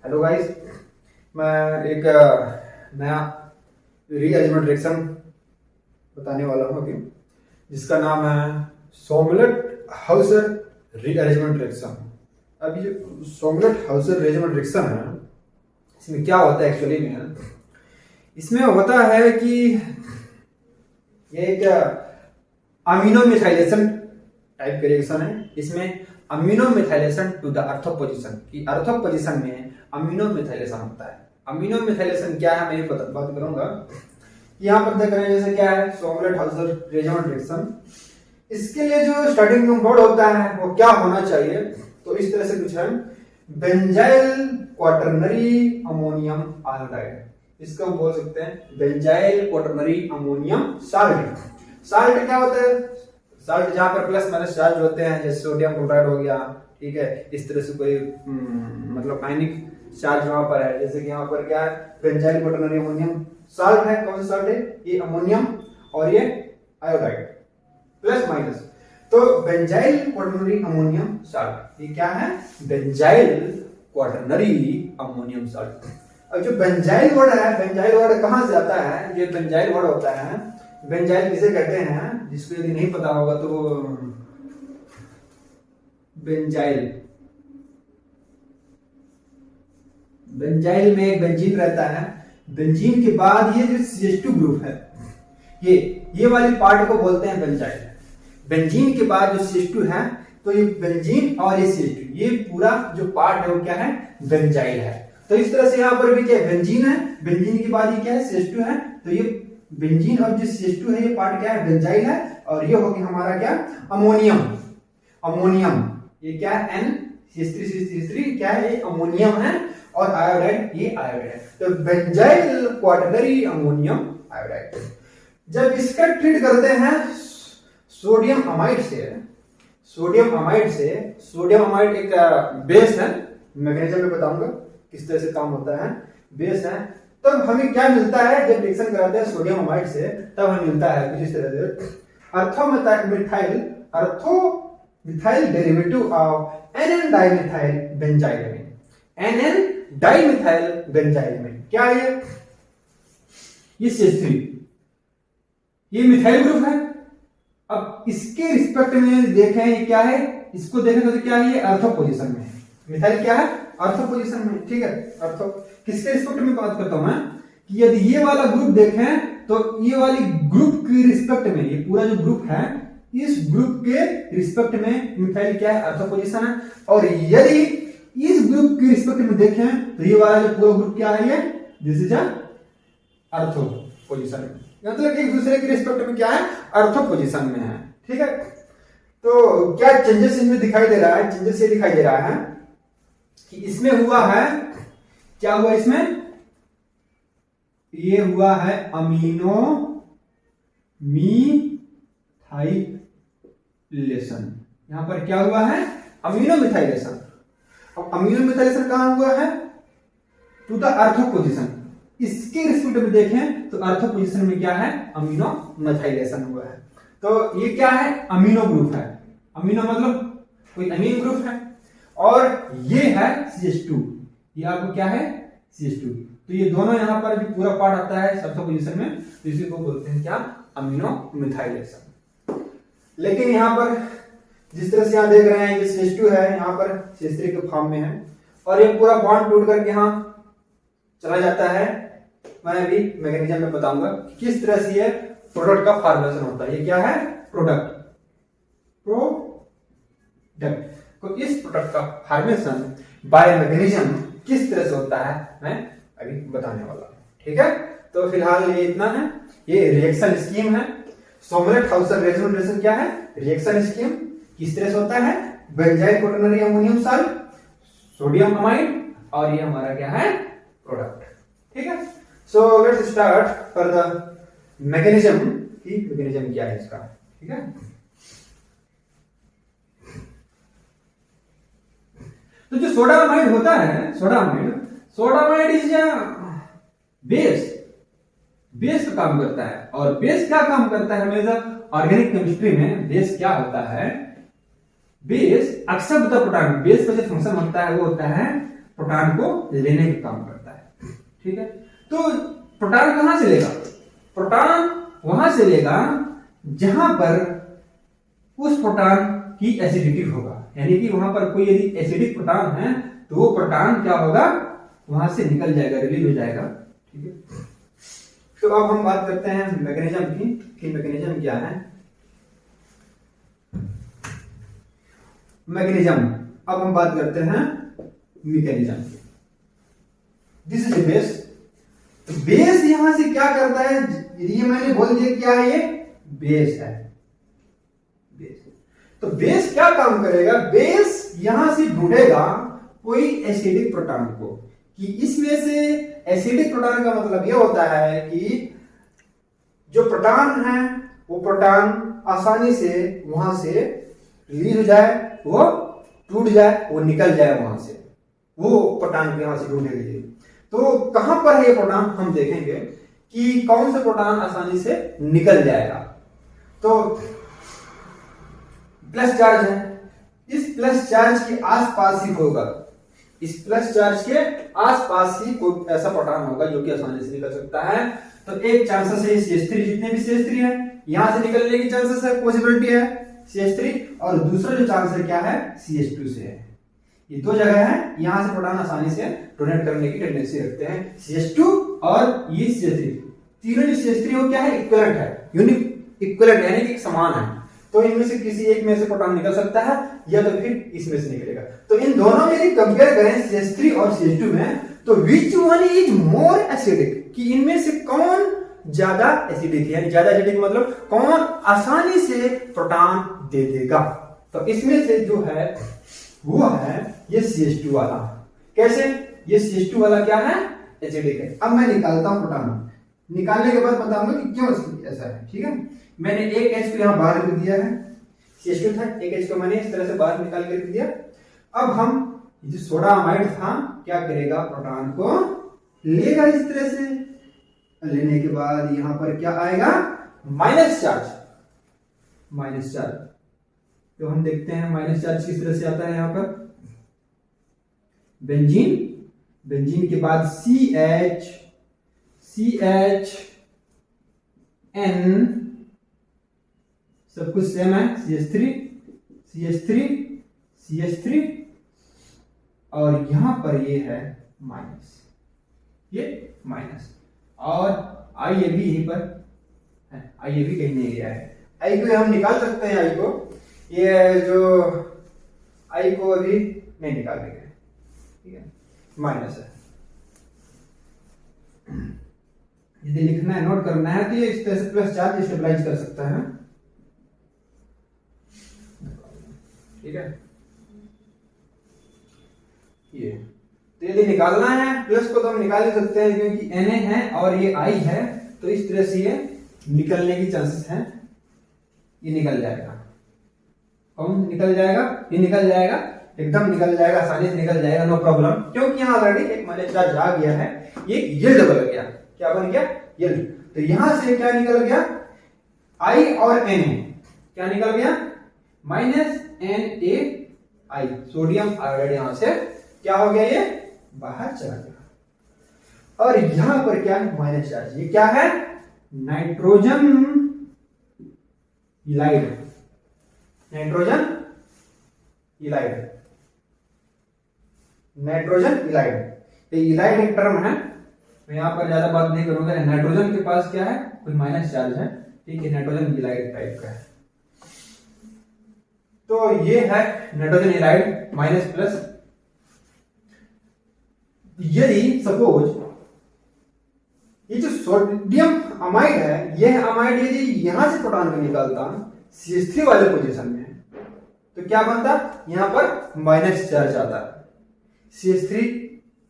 Hello guys, मैं एक नया रीअरेंजमेंट रिएक्शन बताने वाला हूँ अभी, जिसका नाम है सोमलेट हाउसर रीअरेंजमेंट रिएक्शन। अब ये सोमलेट हाउसर रीअरेंजमेंट रिएक्शन है, इसमें क्या होता है एक्चुअली में? इसमें होता है कि ये एक अमीनो मिथाइलेशन टाइप का रिएक्शन है। इसमें अमीनो मिथाइलेशन टू द अर्थो पोजीशन की अर्थो पोजीशन में अमीनो मिथाइलेशन होता है। अमीनो मिथाइलेशन क्या है मैं ये बात करूंगा। यहाँ पर देख रहे हैं जैसे क्या है सोमलेट हाउसर रीअरेंजमेंट रिएक्शन। इसके लिए जो स्टार्टिंग कंपाउंड होता है वो क्या होना चाहिए, तो इस तरह से कुछ है, बेंजाइल क्वाटरनरी अमोनियम आयोडाइड। इसको हम बोल सकते हैं benzyl quaternary ammonium salt. Salt क्या होता है? साल्ट जहां पर प्लस माइनस चार्ज होते हैं, जैसे सोडियम क्लोराइड हो गया, ठीक है, इस तरह से कोई मतलब आयनिक चार्ज वहां पर है। जैसे कि यहाँ पर क्या है, बेंजाइल क्वाटरनरी अमोनियम साल्ट है। कौन सा साल्ट है? ये अमोनियम और ये आयोडाइड, प्लस माइनस। तो बेंजाइल क्वाटरनरी अमोनियम साल्ट, ये क्या है? Benzyl quaternary ammonium salt. अब जो बेंजाइल वर्ड है, बेंजाइल वर्ड कहां से आता है? ये बेंजाइल वर्ड होता है, बेंजाइल किसे कहते हैं, जिसको यदि नहीं पता होगा तो वो बेंजाइल में एक बेंजीन रहता है। बेंजीन के बाद ये जो CH2 ग्रुप है, ये वाली पार्ट को बोलते हैं बेंजाइल। बेंजीन के बाद जो CH2 है, तो ये बेंजीन और ये CH2, ये पूरा जो पार्ट है वो क्या है? बेंजाइल है। तो इस तरह से यहाँ पर भी क्या है? बेंजीन है, बेंजीन के बाद ये क्या है? CH2 है। तो ये बेंजीन और जो CH2 है ये पार्ट क्या है? बेंजाइल है। और ये हो गया हमारा क्या? अमोनियम। ये क्या है? NCH3CH3 क्या है? ये अमोनियम है। और आयोडाइड, ये आयोडाइड है। तो बेंजाइल क्वाटरनरी अमोनियम आयोडाइड। जब इसका ट्रीट करते हैं सोडियम अमाइड से, सोडियम अमाइड एक बेस है, मैग्नीशियम में बताऊंगा किस तरह से काम होता है, बेस है। तब हमें क्या मिलता है जब रिएक्शन कराते हैं सोडियम अमाइड से? तब हमें मिलता है कुछ इस तरह से, ortho methyl derivative of NN dimethyl benzylamine. NN dimethyl benzylamine क्या है? ये CH3, ये मिथाइल ग्रुप है। अब इसके रिस्पेक्ट में देखें ये क्या है, इसको देखें तो क्या है? ये अर्थो पोजीशन में है। मिथाइल क्या है? अर्थो पोजीशन में, ठीक है। अर्थो किसके रिस्पेक्ट में बात करता हूं मैं, कि यदि ये वाला ग्रुप देखें तो ये वाली ग्रुप के रिस्पेक्ट में, ये पूरा जो ग्रुप है, इस ग्रुप के रिस्पेक्ट में मिथाइल क्या है? अर्थो पोजीशन है। और यदि इस ग्रुप के रिस्पेक्ट में देखें तो ये वाला जो पूरा ग्रुप क्या है? ये दिस इज अर्थो पोजीशन में, मतलब एक दूसरे के रिस्पेक्ट में क्या है? अर्थो पोजीशन में है, ठीक है। तो क्या चेंजेस इसमें दिखाई दे रहा है? चेंजेस ये दिखाई दे रहा है कि इसमें हुआ है, क्या हुआ इसमें? ये हुआ है अमीनो मिथाइलेशन। यहां पर क्या हुआ है? Amino methylation. अब अमीनो मिथाइलेशन कहां हुआ है? टू द अर्थो पोजीशन। इसके रिस्पेक्ट में देखें तो अर्थो पोजीशन में क्या है? अमीनो मिथाइलेशन हुआ है। तो ये क्या है? अमीनो ग्रुप है। अमीनो मतलब कोई अमीन ग्रुप है। और ये है CH2, ये आपको क्या है? CH2। तो ये दोनों यहां पर जो पूरा पार्ट आता है अर्थो पोजीशन में, तो इसी को बोलते हैं क्या? Amino methylation. लेकिन यहां पर जिस तरह से यहां देख रहे हैं, ये CH2 है, यहां पर CH3 के फॉर्म में है, और ये पूरा बॉन्ड टूट करके यहां चला जाता है। मैं अभी मैग्नीशियम में बताऊंगा किस तरह से ये प्रोडक्ट का फॉर्मेशन होता है। ये क्या है? प्रोडक्ट। तो इस प्रोडक्ट का फॉर्मेशन बाय मैग्नीशियम किस तरह से होता है मैं अभी बताने वाला हूं, ठीक है। तो फिलहाल ये इतना है। ये रिएक्शन स्कीम है। सोमलेट हाउसर रीअरेंजमेंट रिएक्शन क्या है? रिएक्शन स्कीम किस तरह से होता है? Benzyl quaternary ammonium salt, sodium amide, और ये हमारा क्या है? प्रोडक्ट, ठीक है। So let's start for the mechanism, की मैकेनिज्म क्या है इसका, ठीक है। तो जो सोडामाइड होता है, सोडामाइड इज बेस का काम करता है। और बेस क्या काम करता है? हमेशा ऑर्गेनिक केमिस्ट्री में बेस क्या होता है? Base accept the proton. Base का जो फंक्शन होता है वो होता है प्रोटॉन को लेने का काम करता है। ठीक है, तो प्रोटॉन कहां से लेगा? प्रोटॉन वहां से लेगा जहां पर उस प्रोटॉन की एसिडिटी होगा, यानी कि वहां पर कोई यदि एसिडिक प्रोटॉन है तो वो प्रोटॉन क्या होगा, वहां से निकल जाएगा, रिलीज हो जाएगा। ठीक है, तो अब हम बात करते हैं मैकेनिज्म की कि मैकेनिज्म क्या है। मैकेनिज्म, अब हम बात करते हैं mechanism. This is base. Base यहां से क्या करता है, ये मैंने बोल दिया क्या है, ये बेस है। बेस, तो बेस क्या काम करेगा, बेस यहां से ढूंढेगा कोई एसिडिक प्रोटॉन को, कि इसमें से एसिडिक प्रोटॉन का मतलब यह होता है कि जो प्रोटॉन है वो प्रोटॉन आसानी से वहां से रिलीज हो जाए, वो टूट जाए, वो निकल जाए वहां से, वो प्रोटॉन यहां से ढूंढने के लिए। तो कहां पर है ये प्रोटॉन, हम देखेंगे कि कौन सा प्रोटॉन आसानी से निकल जाएगा। तो प्लस चार्ज है, इस प्लस चार्ज के आसपास ही होगा, इस प्लस चार्ज के आसपास ही कोई ऐसा प्रोटॉन होगा जो कि आसानी से निकल सकता है। तो एक चांसेस है CH3, जितने भी CH3 है यहां से निकलने की चांसेस है, पॉसिबिलिटी है CH3, और दूसरा जो चांस है क्या है, CH2 से है। ये दो जगह है, यहां से प्रोटॉन आसानी से डोनेट करने की टेंडेंसी रखते हैं, CH2 और ये CH3। तीनों जो CH3 वो क्या है, इक्विवेलेंट है, यूनिक इक्विवेलेंट, यानी कि समान है। तो इनमें से किसी एक में से प्रोटॉन निकल सकता है या तो फिर इसमें से निकलेगा। तो इन दोनों में यदि कंपेयर करें CH3 और CH2 में, तो which one is more acidic, कि इनमें से कौन ज्यादा एसिडिक है, यानी ज्यादा एसिडिक मतलब कौन आसानी से प्रोटॉन दे देगा। तो इसमें से जो है वो है ये CH2 वाला। कैसे, ये CH2 वाला क्या है, एसिडिक है। अब मैं निकालता हूं प्रोटॉन, निकालने के बाद बताऊंगा कि क्यों ऐसा है। ठीक है, मैंने एक H को यहां बाहर कर दिया है, CH2 था, एक H को मैंने इस तरह से बाहर निकाल कर दिया। अब हम जो सोडा अमाइड था क्या करेगा, प्रोटॉन को लेगा इस तरह से, लेने के बाद यहां पर क्या आएगा, माइनस चार्ज। माइनस चार्ज, तो हम देखते हैं माइनस चार्ज किस तरह से आता है। यहां पर बेंजीन, बेंजीन के बाद CH, CHN, सब कुछ सेम है, CH3, CH3, CH3, और यहां पर ये है माइनस, ये माइनस, और I अभी यहीं पर है, I अभी कहीं नहीं गया है। I को हम निकाल सकते हैं, I को, ये जो I को अभी नहीं निकाल देंगे। ठीक है, माइनस है। यदि लिखना है, नोट करना है, तो ये इस तरह से प्लस चार्ज स्टेबलाइज कर सकता है। ठीक है, ये तो यदि निकालना है प्लस को तो हम निकाल ही सकते हैं, क्योंकि Na है और ये I है, तो इस तरह से ये निकलने की चांसेस हैं, ये निकल जाएगा। कौन निकल जाएगा, ये निकल जाएगा, एकदम निकल जाएगा, आसानी से निकल जाएगा, नो प्रॉब्लम, क्योंकि यहाँ ऑलरेडी एक माइनस चार्ज आ गया है, ये यील्ड बन गया। क्या बन गया, यील्ड। तो यहां से क्या निकल गया, I और Na क्या निकल गया, माइनस NaI, सोडियम आयोडाइड यहां से क्या हो गया, ये बाहर चला गया। और यहां पर क्या है, माइनस चार्ज, ये क्या है, nitrogen Allied, nitrogen Allied, nitrogen Allied. ये इलाइड एक टर्म है, मैं यहां पर ज्यादा बात नहीं करूंगा। नाइट्रोजन के पास क्या है, कोई माइनस चार्ज है, ठीक है, नाइट्रोजन इलाइड टाइप का है। तो ये है नाइट्रोजन इलाइड माइनस प्लस। यदि सपोज ये जो सोडियम अमाइड है, यह अमाइड यदि यहां से प्रोटॉन को निकालता CH3 वाले पोजीशन में, तो क्या बनता, यहां पर माइनस चार्ज आता, CH3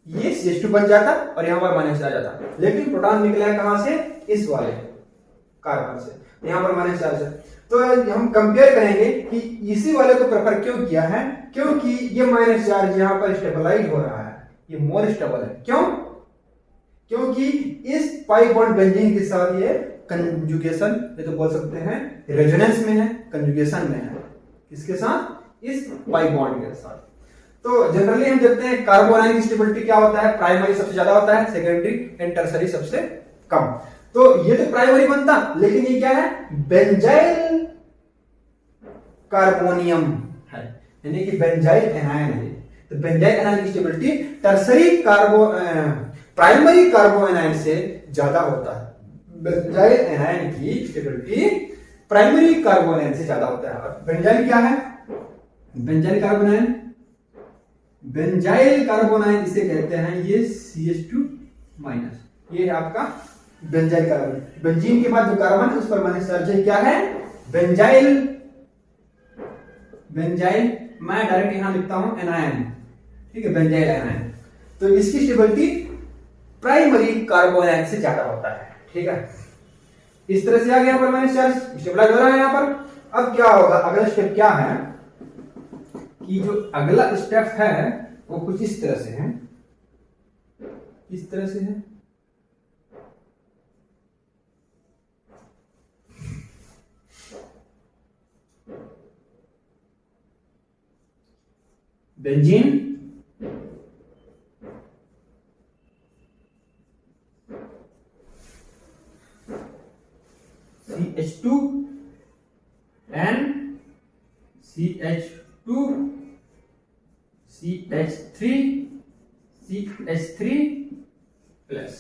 ये CH2 बन जाता और यहां पर माइनस चार्ज आता। लेकिन प्रोटॉन निकला है कहां से, इस वाले कार्बन से, यहां पर माइनस चार्ज है। तो हम कंपेयर करेंगे कि इसी वाले को प्रेफर क्यों किया है, क्योंकि ये माइनस चार्ज यहां पर स्टेबलाइज हो रहा है, ये मोर स्टेबल है। क्यों, क्योंकि इस पाई बॉन्ड बेंजीन के साथ ये कंजुगेशन, ये तो बोल सकते हैं रेजोनेंस में है, कंजुगेशन में है, किसके साथ, इस पाई बॉन्ड के साथ। तो जनरली हम देखते हैं कार्बोनाइन की स्टेबिलिटी क्या होता है, प्राइमरी सबसे ज्यादा होता है, सेकेंडरी एंड टर्सरी सबसे कम। तो ये तो प्राइमरी बनता, लेकिन ये क्या है, बेंजाइल कार्बोनियम है, यानी कि बेंजाइल एनायन है। तो बेंजाइल एनायन की स्टेबिलिटी टर्सरी प्राइमरी कार्बोनाइन से ज्यादा होता है। बेंजाइल एनायन की स्टेबिलिटी प्राइमरी कार्बोनाइन से ज्यादा होता है। और बेंजाइल क्या है, बेंजाइल कार्बोनाइन, बेंजाइल कार्बोनाइन इसे कहते हैं, ये CH2 माइनस, ये है आपका बेंजाइल कार्बन। बेंजीन के बाद जो कार्बन है उस पर माइनस चार्ज है, क्या है, बेंजाइल। बेंजाइल मैं डायरेक्ट यहां लिखता हूं एनायन, ठीक है, बेंजाइल एनायन। तो इसकी स्टेबिलिटी प्राइमरी कार्बोनाइन से ज्यादा होता है, ठीक है। इस तरह से आ गया यहाँ पर माइनस चार्ज, स्टेबलाइज हो रहा है यहाँ पर। अब क्या होगा, अगला स्टेप क्या है कि जो अगला स्टेप है वो कुछ इस तरह से है, इस तरह से है। Benzene CH2 and CH2 CH3 CH3 plus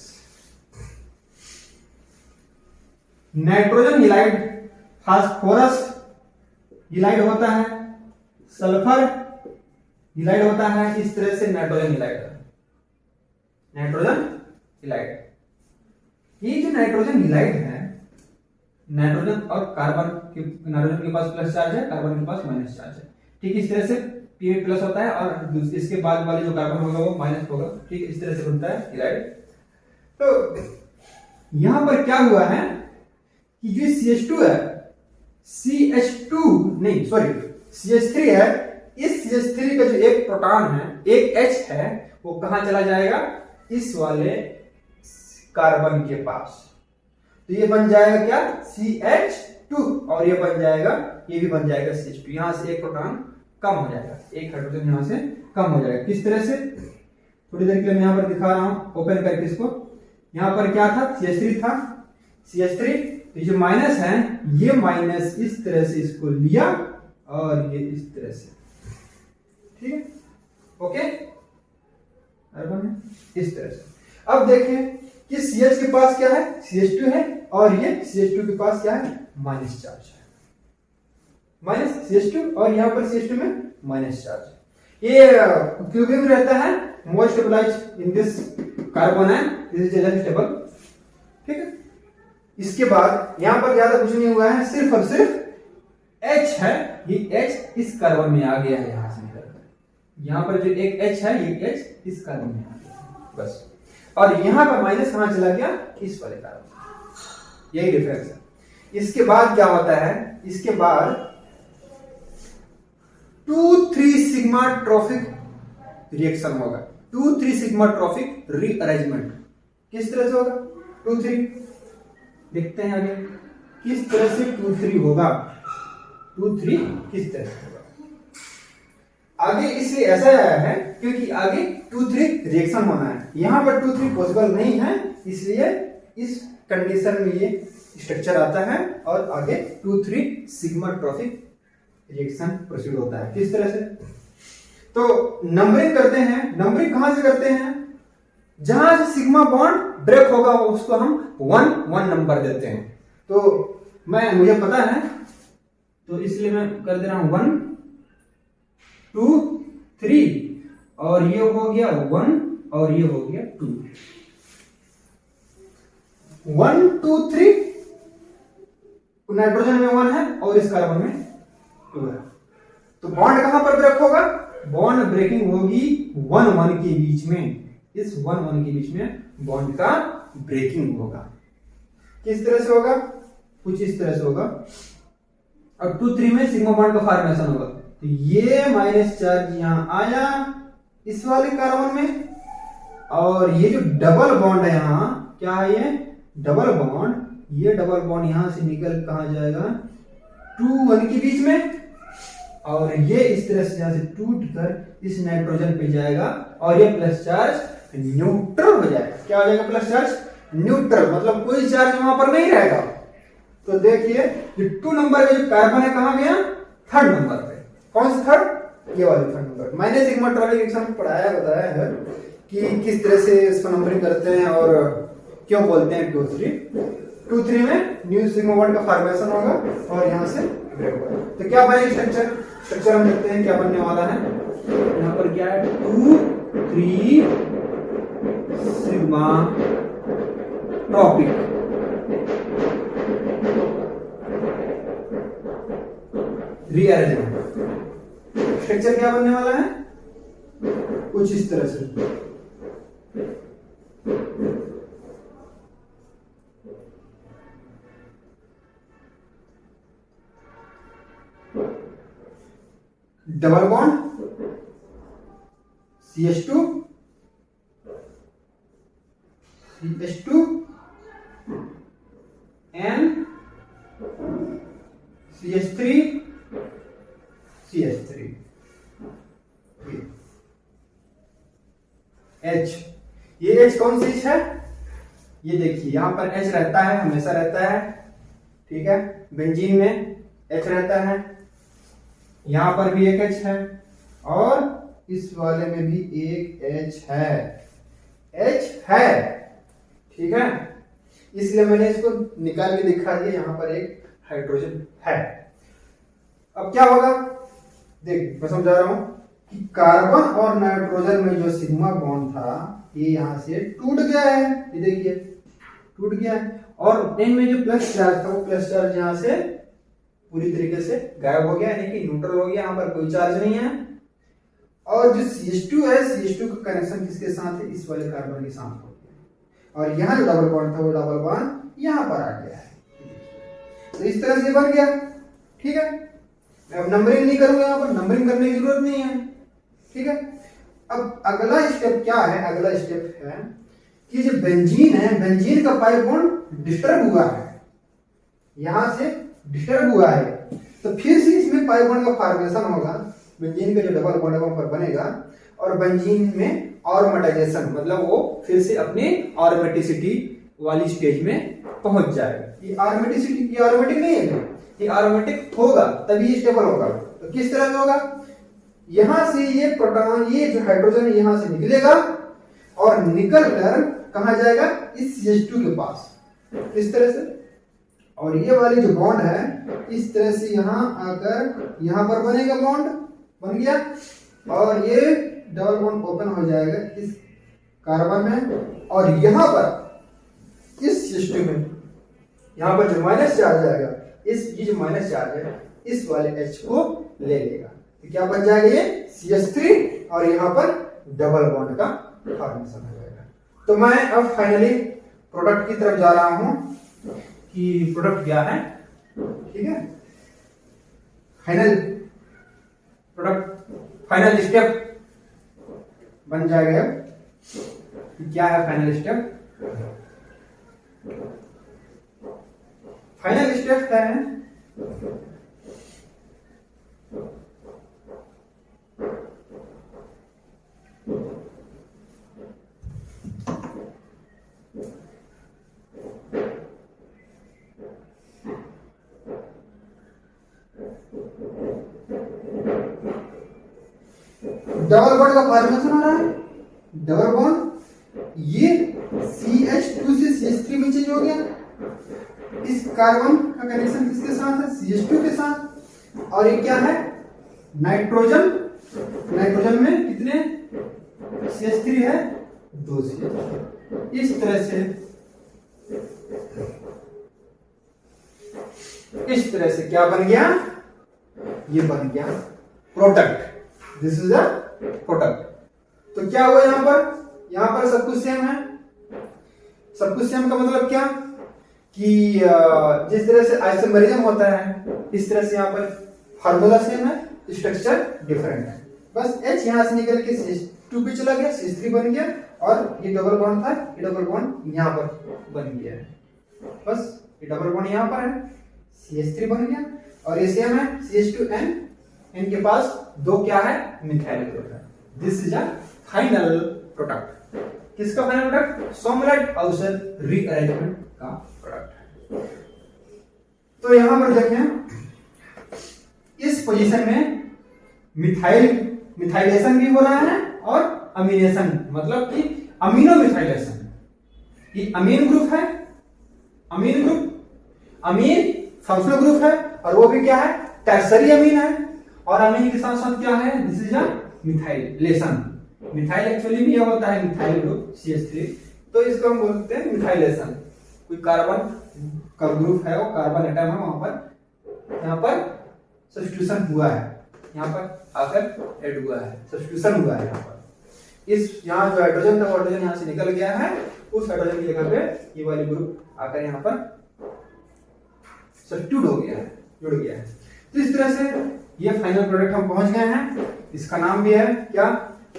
nitrogen halide, phosphorus halide होता है, सल्फर हिलाइड होता है। इस तरह से नाइट्रोजन हिलाइड, नाइट्रोजन हिलाइड। ये जो नाइट्रोजन हिलाइड है, नाइट्रोजन और कार्बन के, नाइट्रोजन के पास प्लस चार्ज है, कार्बन के पास माइनस चार्ज है, ठीक। इस तरह से पी में प्लस होता है और इसके बाद वाले जो कार्बन होगा वो माइनस होगा, ठीक। इस तरह से बनता है हिलाइड। तो यहां पर क्या हुआ है कि जो CH2 है, CH2 नहीं सॉरी CH3 है, इस CH3 का जो एक प्रोटॉन है, एक H है, वो कहां चला जाएगा, इस वाले कार्बन के पास। तो ये बन जाएगा क्या, CH2, और ये बन जाएगा, ये भी बन जाएगा CH2। यहां से एक प्रोटॉन कम हो जाएगा, एक हाइड्रोजन यहां से कम हो जाएगा। किस तरह से, थोड़ी देर के लिए मैं यहां पर दिखा रहा हूं ओपन करके इसको। यहां पर क्या था, CH3 था, CH3, तो जो माइनस है, ये माइनस इस तरह से इसको लिया और ये इस तरह से, ठीक है, ओके, कार्बन है इस तरह से। अब देखें कि CH के पास क्या है, CH2 है, और ये CH2 के पास क्या है, माइनस चार्ज है, माइनस CH2, और यहां पर CH2 में माइनस चार्ज। ये क्यूबिक रहता है, more stabilised in this carbanion, this is stable, ठीक है। इसके बाद यहां पर ज्यादा कुछ नहीं हुआ है, सिर्फ और सिर्फ H है, ये H इस कार्बन में आ गया है, यहां से निकलकर। यहां पर जो एक H है, ये H इस कार्बन में आ गया, बस। और यहां पर माइनस कहां चला गया, इस वाले कार्बन, यही डिफरेंस है। इसके बाद क्या होता है, इसके बाद 2,3 सिग्मा ट्रॉफिक रिएक्शन होगा, 2,3 सिग्मा ट्रॉफिक रीअरेंजमेंट। किस तरह से होगा 2,3, देखते हैं आगे किस तरह से 2,3 होगा, 2,3 किस तरह से होगा आगे। इसलिए ऐसा आया है क्योंकि आगे 2,3 रिएक्शन होना है, यहां पर 2,3 पॉसिबल नहीं है, इसलिए इस कंडीशन में ये स्ट्रक्चर आता है और आगे 2,3 सिग्मा ट्रॉफिक रिएक्शन प्रोसीड होता है। किस तरह से, तो नंबरिंग करते हैं। नंबरिंग कहां से करते हैं, जहां से सिग्मा बॉन्ड ब्रेक होगा उसको हम 1 नंबर देते हैं। तो मुझे पता है, तो इसलिए मैं कर दे रहा हूं 1 2 3, और ये हो गया 1 और ये हो गया 2, 1 2 3, नाइट्रोजन में 1 है और इस कार्बन में 2 है। तो बॉन्ड कहां पर ब्रेक होगा, बॉन्ड ब्रेकिंग होगी 1 1 के बीच में, इस 1 1 के बीच में बॉन्ड का ब्रेकिंग होगा। किस तरह से होगा, कुछ इस तरह से होगा। अब 2 3 में सिग्मा बॉन्ड का फॉर्मेशन होगा, तो ये माइनस चार्ज यहां आया इस वाले कार्बन में, और ये जो डबल बॉन्ड है यहां, क्या है ये डबल बॉन्ड, ये डबल बॉन्ड यहां से निकल कहां जाएगा 2 1 के बीच में, और ये इस तरह से यहाँ से टूट कर इस नाइट्रोजन पे जाएगा और ये प्लस चार्ज न्यूट्रल हो जाएगा। क्या हो जाएगा? प्लस चार्ज न्यूट्रल, मतलब कोई चार्ज वहां पर नहीं रहेगा। तो देखिए ये 2 नंबर का जो कार्बन है कहां गया? 3rd नंबर पे। कौन सा 3rd? ये वाला 3rd नंबर। मैंने सिग्मा ट्रॉलिक एग्जाम में पढ़ाया, बताया है कि किस तरह से इसको नंबरिंग करते हैं और क्यों बोलते हैं 2 3। 2 3 में न्यू सिग्मा बॉन्ड का फॉर्मेशन होगा और यहाँ से ब्रेक होगा। तो क्या बनेगा स्ट्रक्चर हम देखते हैं क्या बनने वाला है। यहाँ पर क्या है? 2 3 सिग्मा ट्रॉपिक। रीअरेंजमेंट स्ट्रक्चर क्या बनने वाला है? कुछ इस तरह से। Double bond CH2 N CH3 CH3 H। ये H कौन सी H है? ये देखिए यहां पर H रहता है, हमेशा रहता है, ठीक है। बेंजीन में H रहता है, यहां पर भी एक H है और इस वाले में भी एक H है। H है, ठीक है, इसलिए मैंने इसको निकाल के दिखा दिया। यहां पर एक हाइड्रोजन है। अब क्या होगा? देख मैं समझा रहा हूं कि कार्बन और नाइट्रोजन में जो सिग्मा बॉन्ड था ये यहां से टूट गया है। ये देखिए टूट गया है और एन में जो प्लस चार्ज था वो प्लस चार्ज यहां से पूरी तरीके से गायब हो गया, यानी कि न्यूट्रल हो गया। यहां पर कोई चार्ज नहीं है। और जो CH2 है, CH2 का कनेक्शन किसके साथ है? इस वाले कार्बन के साथ हो गया और यहां जो डबल बॉन्ड था वो डबल बॉन्ड यहां पर आ गया है। तो इस तरह से बन गया, ठीक है। मैं अब नंबरिंग नहीं करूंगा, यहां पर नंबरिंग करने की जरूरत नहीं है, ठीक है। अब अगला स्टेप क्या है? अगला स्टेप है कि जो बेंजीन है, बेंजीन का पाई बॉन्ड डिस्टर्ब हुआ है, यहां से डिस्टर्ब हुआ है। तो फिर से इसमें पाई बॉन्ड का फॉर्मेशन होगा। बेंजीन का जो डबल बॉन्ड वहां पर बनेगा और बेंजीन में ऑर्मेटाइजेशन, मतलब वो फिर से अपनी ऑर्मेटिसिटी वाली स्टेज में पहुंच जाएगा। ये ऑर्मेटिसिटी, ये ऑर्मेटिक नहीं है, ये ऑर्मेटिक होगा तभी स्टेबल होगा। तो किस तरह से होगा? यहां से ये प्रोटॉन, ये जो हाइड्रोजन है यहां से निकलेगा और निकल कर कहां जाएगा? इस CH2 के पास, इस तरह से। और ये वाली जो बॉन्ड है इस तरह से यहां आकर यहां पर बनेगा, बॉन्ड बन गया और ये डबल बॉन्ड ओपन हो जाएगा इस कार्बन में और यहां पर इस CH2 में यहां पर जो माइनस चार्ज आएगा, ये जो माइनस चार्ज है इस वाले H को ले लेगा। तो क्या बन जाएगा? ये CH3 और यहां पर डबल बॉन्ड का फॉर्मेशन हो जाएगा। तो मैं अब फाइनली प्रोडक्ट की तरफ जा रहा हूं कि प्रोडक्ट क्या है, ठीक है। फाइनल प्रोडक्ट, फाइनल स्टेप बन जाएगा। क्या है फाइनल स्टेप? फाइनल स्टेप है डबल बॉन्ड का फॉर्मेशन हो रहा है। डबल बॉन्ड ये CH2 से CH3 में चेंज हो गया। इस कार्बन का कनेक्शन किसके साथ है? CH2 के साथ। और ये क्या है? नाइट्रोजन। नाइट्रोजन में कितने CH3 है? 2 CH3। इस तरह से क्या बन गया? ये बन गया product. This is a product. तो क्या हुआ यहां पर? यहां पर सब कुछ सेम है। सब कुछ सेम का मतलब क्या कि जिस तरह से आइसोमेरिज्म होता है इस तरह से यहां पर फार्मूला सेम है, स्ट्रक्चर डिफरेंट है। बस H यहां से निकल के CH2 पे चला गया, CH3 बन गया और ये डबल बॉन्ड था, ये डबल बॉन्ड यहां पर बन गया है। बस ये डबल बॉन्ड यहां पर है, CH3 बन गया और ये सेम है CH2N इनके पास दो क्या है, मिथाइल ग्रुप है। This is a final product. किसका फाइनल प्रोडक्ट? सोमलेट-हाउसर रीअरेंजमेंट का प्रोडक्ट। तो यहां पर देखें, इस पोजीशन में मिथाइलेशन भी हो रहा है और अमीनेशन, मतलब कि अमीनो मिथाइलेशन। ये अमीन ग्रुप है, अमीन ग्रुप, अमीन फंक्शनल ग्रुप है, और वो भी क्या है, टर्सरी अमीन है। और अमीन के साथ साथ क्या है, this is a methylation. Methyl actually भी ये होता है मिथाइल ग्रुप CH3, तो इसको हम बोलते हैं मिथाइलेशन। कोई कार्बन का ग्रुप है, वो कार्बन एटम है, वहां पर यहाँ पर सब्स्टिट्यूशन हुआ है, यहाँ पर आकर ऐड हुआ है, सब्स्टिट्यूशन हुआ है यहाँ पर। इस यहाँ जो हाइड्रोजन था, हाइड्रोजन यहाँ से निकल गया है, उस हाइड्रोजन की जगह पे ये वाली ग्रुप आकर यहाँ पर सब्स्टिट्यूट हो गया है, जुड़ गया है। तो इस तरह से ये फाइनल प्रोडक्ट हम पहुंच गए हैं। इसका नाम भी है क्या,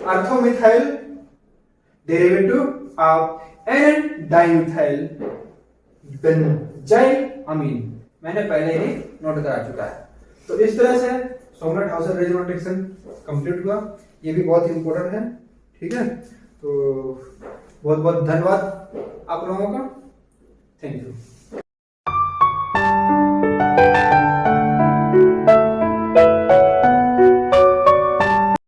orthomethyl derivative of N dimethyl benzyl amine. मैंने पहले ही नोट करा चुका है। तो इस तरह से सोमलेट-हाउसर रीअरेंजमेंट रिएक्शन कंप्लीट हुआ। ये भी बहुत इंपॉर्टेंट है, ठीक है। तो बहुत बहुत धन्यवाद आप लोगों का, थैंक यू।